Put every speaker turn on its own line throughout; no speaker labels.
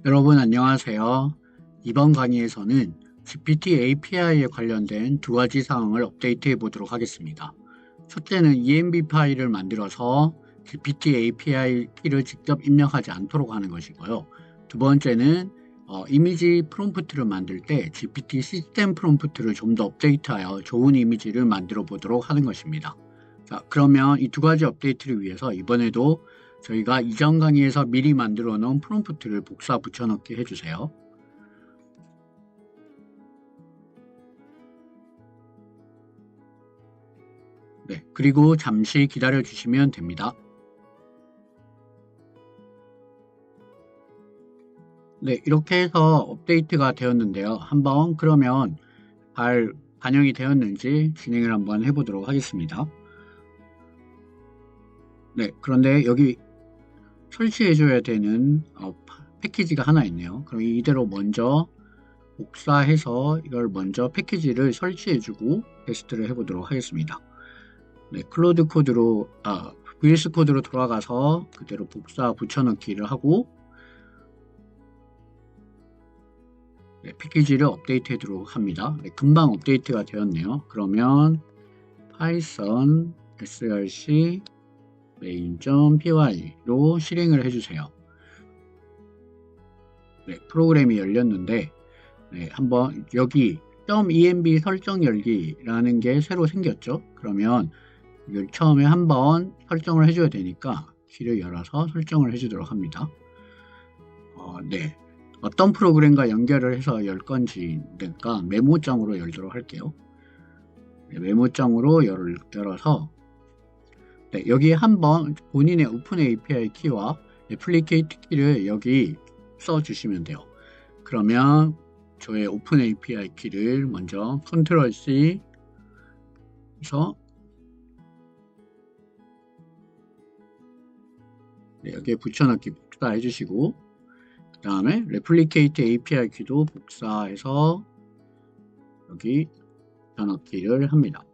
여러분 안녕하세요. 이번 강의에서는 GPT API에 관련된 두 가지 사항을 업데이트해 보도록 하겠습니다. 첫째는 ENB 파일을 만들어서 GPT API 키를 직접 입력하지 않도록 하는 것이고요. 두 번째는 이미지 프롬프트를 만들 때 GPT 시스템 프롬프트를 좀 더 업데이트하여 좋은 이미지를 만들어 보도록 하는 것입니다. 자, 그러면 이 두 가지 업데이트를 위해서 이번에도 저희가 이전 강의에서 미리 만들어 놓은 프롬프트를 복사 붙여넣기 해주세요. 네, 그리고 잠시 기다려 주시면 됩니다. 네, 이렇게 해서 업데이트가 되었는데요. 한번 그러면 잘 반영이 되었는지 진행을 한번 해보도록 하겠습니다. 네, 그런데 여기 설치해줘야 되는 패키지가 하나 있네요. 그럼 이대로 먼저 복사해서 이걸 먼저 패키지를 설치해주고 테스트를 해보도록 하겠습니다. 네, 클로드 코드로, VS 코드로 돌아가서 그대로 복사 붙여넣기를 하고, 네, 패키지를 업데이트 하도록 합니다. 네, 금방 업데이트가 되었네요. 그러면 python src main.py로 실행을 해주세요. 네, 프로그램이 열렸는데, 네, 한번 여기 .env 설정 열기라는 게 새로 생겼죠. 그러면 이걸 처음에 한번 설정을 해줘야 되니까 키를 열어서 설정을 해주도록 합니다. 네, 어떤 프로그램과 연결을 해서 열 건지 그러니까 메모장으로 열도록 할게요. 네, 메모장으로 열어서 네, 여기 한번 본인의 오픈 API 키와 애플리케이트 키를 여기 써주시면 돼요. 그러면 저의 오픈 API 키를 먼저 컨트롤 C 해서 네, 여기에 붙여넣기 복사해 주시고 그 다음에 레플리케이트 API 키도 복사해서 여기 붙여넣기를 합니다.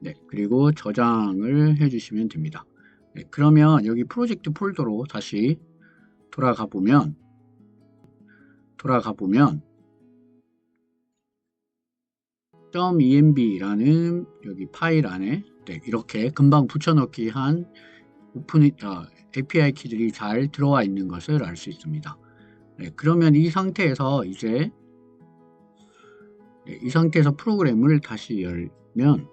네, 그리고 저장을 해주시면 됩니다. 네, 그러면 여기 프로젝트 폴더로 다시 돌아가 보면 .env라는 여기 파일 안에 네, 이렇게 금방 붙여넣기 한 API 키들이 잘 들어와 있는 것을 알 수 있습니다. 네, 그러면 이 상태에서 이제 이 상태에서 프로그램을 다시 열면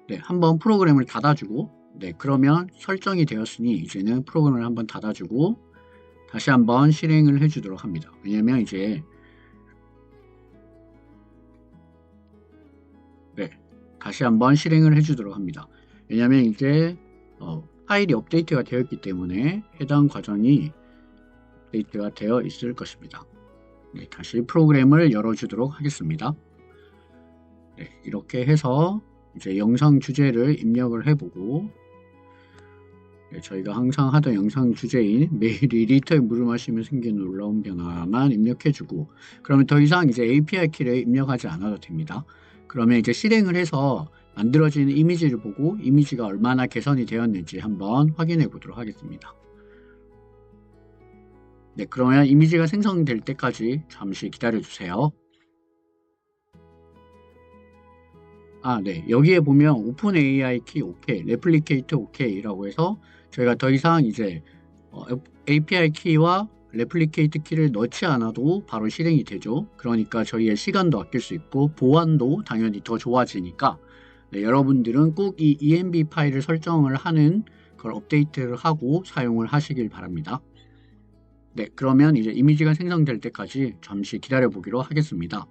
네, 한번 프로그램을 닫아주고 네, 그러면 설정이 되었으니 이제는 프로그램을 한번 닫아주고 다시 한번 실행을 해주도록 합니다. 왜냐면 이제 네, 다시 한번 실행을 해주도록 합니다. 왜냐면 이제 파일이 업데이트가 되었기 때문에 해당 과정이 업데이트가 되어 있을 것입니다. 네, 다시 프로그램을 열어주도록 하겠습니다. 네, 이렇게 해서 이제 영상 주제를 입력을 해보고 네, 저희가 항상 하던 영상 주제인 매일이 리터에 물을 마시면 생기는 놀라운 변화만 입력해주고 그러면 더 이상 이제 API 키를 입력하지 않아도 됩니다. 그러면 이제 실행을 해서 만들어지는 이미지를 보고 이미지가 얼마나 개선이 되었는지 한번 확인해 보도록 하겠습니다. 네, 그러면 이미지가 생성될 때까지 잠시 기다려 주세요. 네, 여기에 보면 오픈 AI 키 OK, 레플리케이트 OK라고 해서 저희가 더 이상 이제 API 키와 레플리케이트 키를 넣지 않아도 바로 실행이 되죠. 그러니까 저희의 시간도 아낄 수 있고 보안도 당연히 더 좋아지니까 네, 여러분들은 꼭 이 ENB 파일을 설정을 하는 걸 업데이트를 하고 사용을 하시길 바랍니다. 네, 그러면 이제 이미지가 생성될 때까지 잠시 기다려 보기로 하겠습니다.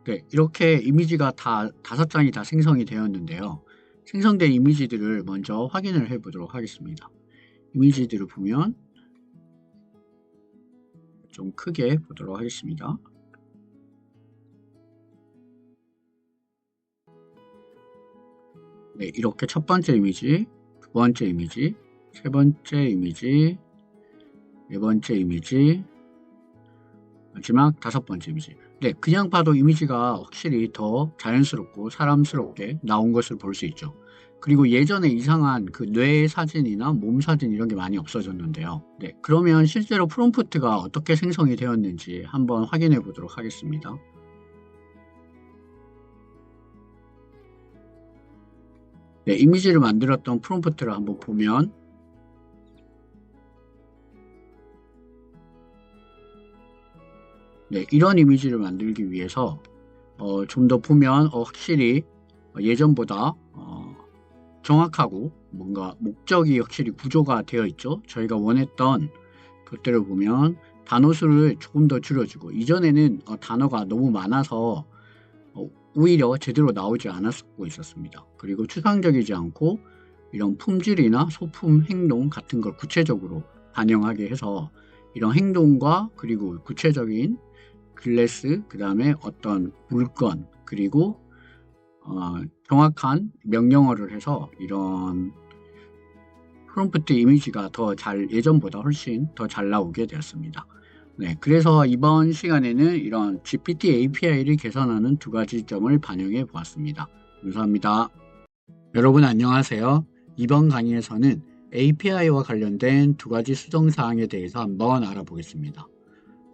네, 이렇게 이미지가 다 5장이 다 생성이 되었는데요. 생성된 이미지들을 먼저 확인을 해 보도록 하겠습니다. 이미지들을 보면 좀 크게 보도록 하겠습니다. 네, 이렇게 첫 번째 이미지, 두 번째 이미지, 세 번째 이미지, 네 번째 이미지, 마지막 5번째 이미지. 네, 그냥 봐도 이미지가 확실히 더 자연스럽고 사람스럽게 나온 것을 볼 수 있죠. 그리고 예전에 이상한 그 뇌 사진이나 몸 사진 이런 게 많이 없어졌는데요. 네, 그러면 실제로 프롬프트가 어떻게 생성이 되었는지 한번 확인해 보도록 하겠습니다. 네, 이미지를 만들었던 프롬프트를 한번 보면 네, 이런 이미지를 만들기 위해서 좀 더 보면 확실히 예전보다 정확하고 뭔가 목적이 확실히 구조가 되어 있죠. 저희가 원했던 것들을 보면 단어 수를 조금 더 줄여주고, 이전에는 단어가 너무 많아서 오히려 제대로 나오지 않았고 있었습니다. 그리고 추상적이지 않고 이런 품질이나 소품, 행동 같은 걸 구체적으로 반영하게 해서 이런 행동과 그리고 구체적인 글래스, 그 다음에 어떤 물건, 그리고 정확한 명령어를 해서 이런 프롬프트 이미지가 예전보다 훨씬 더 잘 나오게 되었습니다. 네, 그래서 이번 시간에는 이런 GPT API를 개선하는 2가지 점을 반영해 보았습니다. 감사합니다. 여러분 안녕하세요. 이번 강의에서는 API와 관련된 2가지 수정사항에 대해서 한번 알아보겠습니다.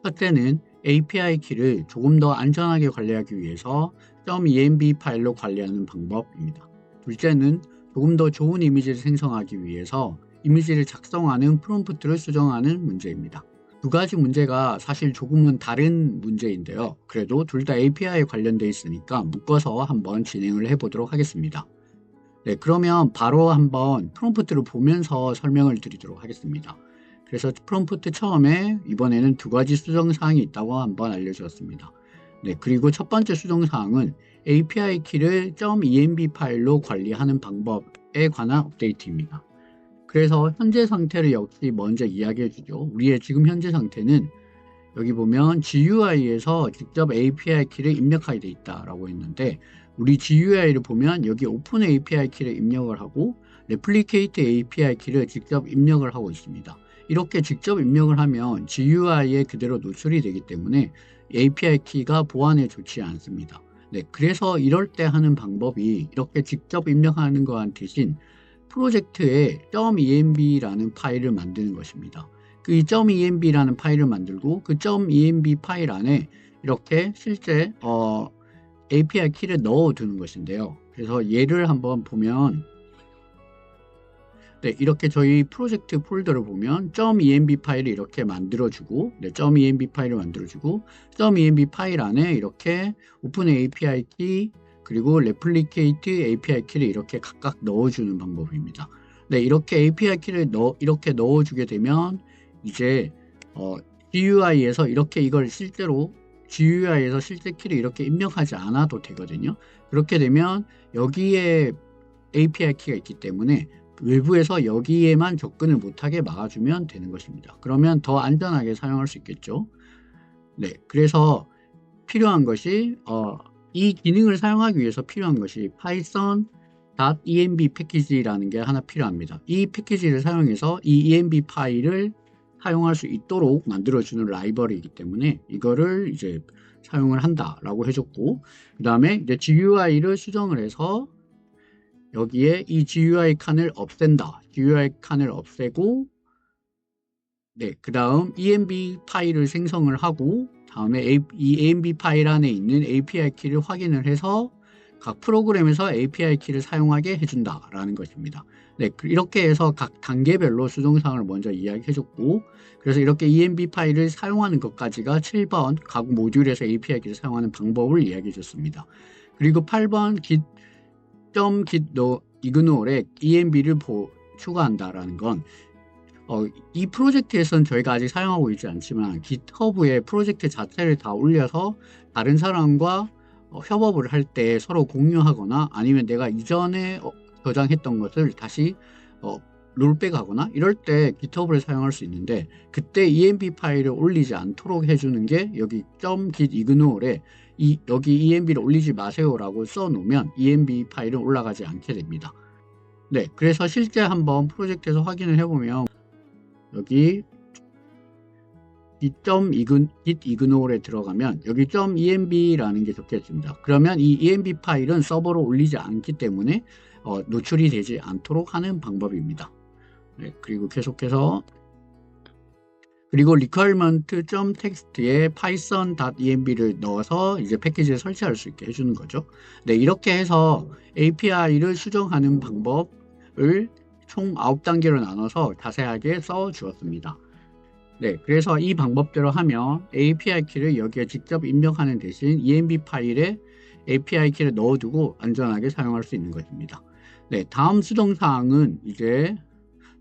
첫째는 API 키를 조금 더 안전하게 관리하기 위해서 .env 파일로 관리하는 방법입니다. 둘째는 조금 더 좋은 이미지를 생성하기 위해서 이미지를 작성하는 프롬프트를 수정하는 문제입니다. 2가지 문제가 사실 조금은 다른 문제인데요. 그래도 둘 다 API에 관련되어 있으니까 묶어서 한번 진행을 해보도록 하겠습니다. 네, 그러면 바로 한번 프롬프트를 보면서 설명을 드리도록 하겠습니다. 그래서 프롬프트 처음에 이번에는 2가지 수정사항이 있다고 한번 알려주었습니다. 네, 그리고 첫 번째 수정사항은 API 키를 .env 파일로 관리하는 방법에 관한 업데이트입니다. 그래서 현재 상태를 역시 먼저 이야기해 주죠. 우리의 지금 현재 상태는 여기 보면 GUI에서 직접 API 키를 입력하게 되어 있다라고 했는데, 우리 GUI를 보면 여기 오픈 API 키를 입력을 하고 레플리케이트 API 키를 직접 입력을 하고 있습니다. 이렇게 직접 입력을 하면 GUI에 그대로 노출이 되기 때문에 API 키가 보안에 좋지 않습니다. 네, 그래서 이럴 때 하는 방법이 이렇게 직접 입력하는 거한 대신 프로젝트에 .env라는 파일을 만드는 것입니다. 그 .env라는 파일을 만들고 그 .env 파일 안에 이렇게 실제 API 키를 넣어 두는 것인데요. 그래서 예를 한번 보면 네, 이렇게 저희 프로젝트 폴더를 보면 .env 파일을 이렇게 만들어주고, 네, .env 파일을 만들어주고, .env 파일 안에 이렇게 오픈 API 키, 그리고 레플리케이트 API 키를 이렇게 각각 넣어주는 방법입니다. 네, 이렇게 API 키를 이렇게 넣어주게 되면 이제 GUI에서 이렇게 이걸 실제로 GUI에서 실제 키를 이렇게 입력하지 않아도 되거든요. 그렇게 되면 여기에 API 키가 있기 때문에 외부에서 여기에만 접근을 못하게 막아주면 되는 것입니다. 그러면 더 안전하게 사용할 수 있겠죠. 네, 그래서 필요한 것이 이 기능을 사용하기 위해서 필요한 것이 python.env 패키지라는 게 하나 필요합니다. 이 패키지를 사용해서 이 env 파일을 사용할 수 있도록 만들어주는 라이브러리이기 때문에 이거를 이제 사용을 한다라고 해줬고, 그 다음에 이제 GUI를 수정을 해서 여기에 이 GUI 칸을 없앤다. GUI 칸을 없애고, 네, 그 다음 env 파일을 생성을 하고, 다음에 이 env 파일 안에 있는 API 키를 확인을 해서 각 프로그램에서 API 키를 사용하게 해준다라는 것입니다. 네, 이렇게 해서 각 단계별로 수정사항을 먼저 이야기해줬고, 그래서 이렇게 env 파일을 사용하는 것까지가 7번 각 모듈에서 API 키를 사용하는 방법을 이야기해줬습니다. 그리고 8번 git ignore env를 추가한다라는 건 이 프로젝트에서는 저희가 아직 사용하고 있지 않지만 GitHub에 프로젝트 자체를 다 올려서 다른 사람과 협업을 할 때 서로 공유하거나 아니면 내가 이전에 저장했던 것을 다시 롤백하거나 이럴 때 GitHub을 사용할 수 있는데, 그때 env 파일을 올리지 않도록 해주는 게 여기 .git ignore에 여기 env를 올리지 마세요 라고 써놓으면 env 파일은 올라가지 않게 됩니다. 네, 그래서 실제 한번 프로젝트에서 확인을 해보면 여기 git-ignore 들어가면 여기 .env라는 게 적혀 있습니다. 그러면 이 env 파일은 서버로 올리지 않기 때문에 노출이 되지 않도록 하는 방법입니다. 네, 그리고 계속해서 그리고 requirement.txt에 python.env를 넣어서 이제 패키지를 설치할 수 있게 해주는 거죠. 네, 이렇게 해서 API를 수정하는 방법을 총 9단계로 나눠서 자세하게 써 주었습니다. 네, 그래서 이 방법대로 하면 API 키를 여기에 직접 입력하는 대신 env 파일에 API 키를 넣어두고 안전하게 사용할 수 있는 것입니다. 네, 다음 수정사항은 이제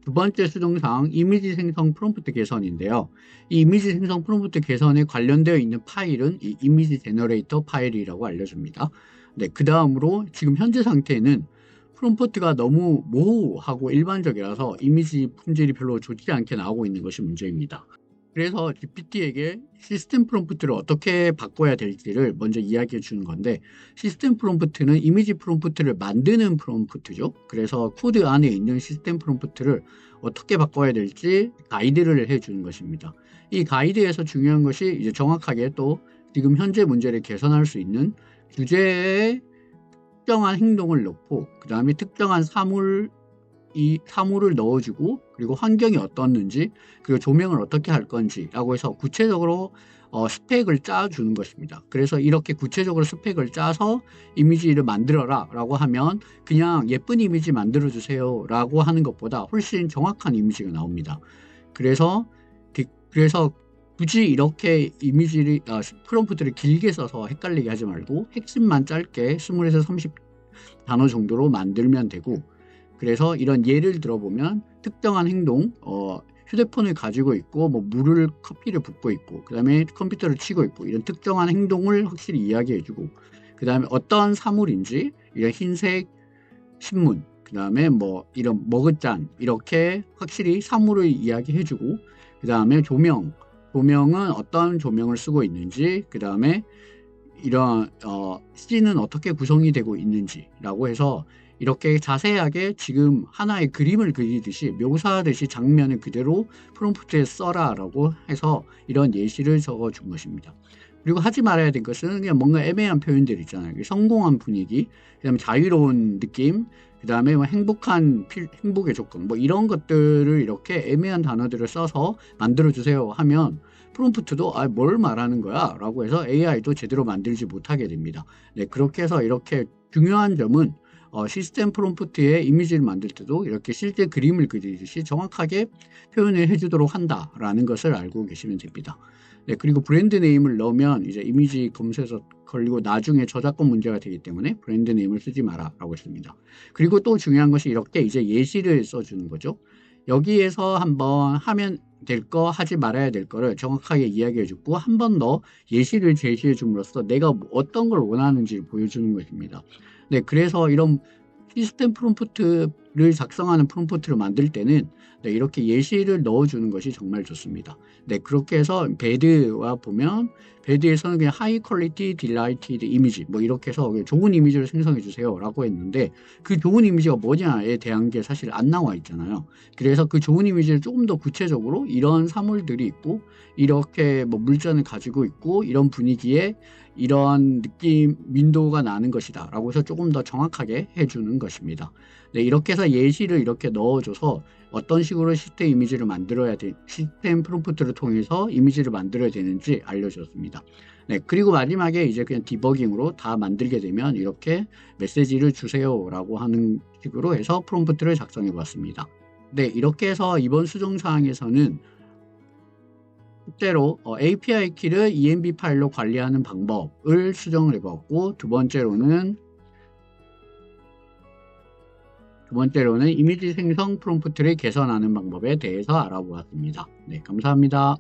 두 번째 수정사항 이미지 생성 프롬프트 개선인데요. 이 이미지 생성 프롬프트 개선에 관련되어 있는 파일은 이 이미지 제너레이터 파일이라고 알려줍니다. 네, 그 다음으로 지금 현재 상태는 프롬프트가 너무 모호하고 일반적이라서 이미지 품질이 별로 좋지 않게 나오고 있는 것이 문제입니다. 그래서 GPT에게 시스템 프롬프트를 어떻게 바꿔야 될지를 먼저 이야기해 주는 건데, 시스템 프롬프트는 이미지 프롬프트를 만드는 프롬프트죠. 그래서 코드 안에 있는 시스템 프롬프트를 어떻게 바꿔야 될지 가이드를 해 주는 것입니다. 이 가이드에서 중요한 것이 이제 정확하게 또 지금 현재 문제를 개선할 수 있는 주제에 특정한 행동을 넣고 그 다음에 특정한 사물을 넣어주고 그리고 환경이 어떻는지 그리고 조명을 어떻게 할 건지 라고 해서 구체적으로 스펙을 짜주는 것입니다. 그래서 이렇게 구체적으로 스펙을 짜서 이미지를 만들어라 라고 하면 그냥 예쁜 이미지 만들어 주세요 라고 하는 것보다 훨씬 정확한 이미지가 나옵니다. 그래서 굳이 이렇게 프롬프트를 길게 써서 헷갈리게 하지 말고 핵심만 짧게 20에서 30단어 정도로 만들면 되고, 그래서 이런 예를 들어보면 특정한 행동, 휴대폰을 가지고 있고 커피를 붓고 있고 그 다음에 컴퓨터를 치고 있고 이런 특정한 행동을 확실히 이야기해주고, 그 다음에 어떤 사물인지 이런 흰색 신문, 그 다음에 이런 머그잔 이렇게 확실히 사물을 이야기해주고, 그 다음에 조명은 어떤 조명을 쓰고 있는지, 그 다음에 이런 씬은 어떻게 구성이 되고 있는지 라고 해서 이렇게 자세하게 지금 하나의 그림을 그리듯이 묘사하듯이 장면을 그대로 프롬프트에 써라 라고 해서 이런 예시를 적어 준 것입니다. 그리고 하지 말아야 될 것은 그냥 뭔가 애매한 표현들 있잖아요. 성공한 분위기, 그 다음에 자유로운 느낌, 그 다음에 행복의 조건, 이런 것들을 이렇게 애매한 단어들을 써서 만들어주세요 하면 프롬프트도 뭘 말하는 거야 라고 해서 AI도 제대로 만들지 못하게 됩니다. 네, 그렇게 해서 이렇게 중요한 점은 시스템 프롬프트의 이미지를 만들 때도 이렇게 실제 그림을 그리듯이 정확하게 표현을 해주도록 한다라는 것을 알고 계시면 됩니다. 네, 그리고 브랜드 네임을 넣으면 이제 이미지 검색에서 걸리고 나중에 저작권 문제가 되기 때문에 브랜드 네임을 쓰지 마라 라고 했습니다. 그리고 또 중요한 것이 이렇게 이제 예시를 써주는 거죠. 여기에서 한번 하면 될 거, 하지 말아야 될 거를 정확하게 이야기해 주고 한 번 더 예시를 제시해 줌으로써 내가 어떤 걸 원하는지를 보여주는 것입니다. 네, 그래서 이런 시스템 프롬프트를 작성하는 프롬프트를 만들 때는 네, 이렇게 예시를 넣어주는 것이 정말 좋습니다. 네, 그렇게 해서 배드와 보면 배드에서는 그냥 하이 퀄리티 딜라이티드 이미지 이렇게 해서 좋은 이미지를 생성해 주세요 라고 했는데, 그 좋은 이미지가 뭐냐에 대한 게 사실 안 나와 있잖아요. 그래서 그 좋은 이미지를 조금 더 구체적으로 이런 사물들이 있고 이렇게 물잔을 가지고 있고 이런 분위기에 이런 느낌 윈도우가 나는 것이다 라고 해서 조금 더 정확하게 해주는 것입니다. 네, 이렇게 해서 예시를 이렇게 넣어줘서 어떤 식으로 시스템 프롬프트를 통해서 이미지를 만들어야 되는지 알려줬습니다. 네, 그리고 마지막에 이제 그냥 디버깅으로 다 만들게 되면 이렇게 메시지를 주세요 라고 하는 식으로 해서 프롬프트를 작성해 봤습니다. 네, 이렇게 해서 이번 수정사항에서는 첫째로 API 키를 env 파일로 관리하는 방법을 수정을 해봤고, 두 번째로는 이미지 생성 프롬프트를 개선하는 방법에 대해서 알아보았습니다. 네, 감사합니다.